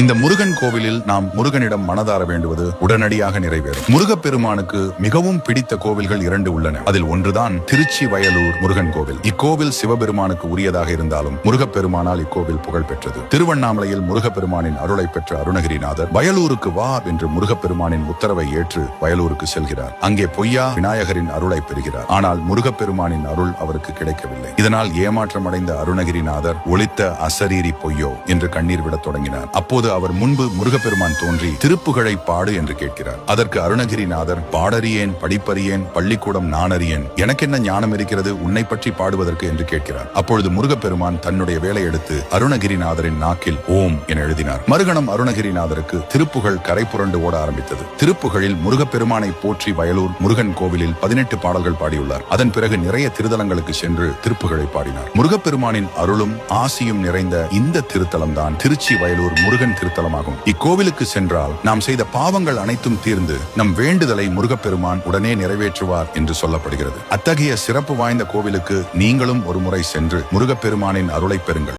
இந்த முருகன் கோவிலில் நாம் முருகனிடம் மனதார வேண்டுவது உடனடியாக நிறைவேறும். முருகப்பெருமானுக்கு மிகவும் பிடித்த கோவில்கள் 2 உள்ளன. அதில் ஒன்றுதான் திருச்சி வயலூர் முருகன் கோவில். இக்கோவில் சிவபெருமானுக்கு உரியதாக இருந்தாலும் முருகப்பெருமானால் இக்கோவில் புகழ் பெற்றது. திருவண்ணாமலையில் முருகப்பெருமானின் அருளை பெற்ற அருணகிரிநாதர் வயலூருக்கு வா என்று முருகப்பெருமானின் உத்தரவை ஏற்று வயலூருக்கு செல்கிறார். அங்கே பொய்யா விநாயகரின் அருளை பெறுகிறார். ஆனால் முருகப்பெருமானின் அருள் அவருக்கு கிடைக்கவில்லை. இதனால் ஏமாற்றம் அடைந்த அருணகிரிநாதர் ஒளித்த அசரீரி பொய்யோ என்று கண்ணீர் விடத் தொடங்கினார். அப்போது அவர் முன்பு முருகப்பெருமான் தோன்றி திருப்புகழை பாடு என்று கேட்கிறார். அதற்கு அருணகிரிநாதர், பாடறியேன், படிப்பறியேன், பள்ளிக்கூடம் நானறியேன், எனக்கென்ன ஞானம் இருக்கிறது உன்னை பற்றி பாடுவதற்கு என்று கேட்கிறார். அப்பொழுது முருகப்பெருமான் தன்னுடைய வேலை எடுத்து அருணகிரிநாதரின் நாக்கில் ஓம் என எழுதினார். மறுகணம் அருணகிரிநாதருக்கு திருப்புகழ் கரை புரண்டு ஓட ஆரம்பித்தது. திருப்புகழில் முருகப்பெருமானை போற்றி வயலூர் முருகன் கோவிலில் 18 பாடல்கள் பாடியுள்ளார். அதன் பிறகு நிறைய திருத்தலங்களுக்கு சென்று திருப்புகழை பாடினார். முருகப்பெருமானின் அருளும் ஆசியும் நிறைந்த இந்த திருத்தலம் தான் திருச்சி வயலூர் முருகன் திருத்தலமாகும். இக்கோவிலுக்கு சென்றால் நாம் செய்த பாவங்கள் அனைத்தும் தீர்ந்து நம் வேண்டுதலை முருகப்பெருமான் உடனே நிறைவேற்றுவார் என்று சொல்லப்படுகிறது. அத்தகைய சிறப்பு வாய்ந்த கோவிலுக்கு நீங்களும் ஒரு முறை சென்று முருகப்பெருமானின் அருளை பெறுங்கள்.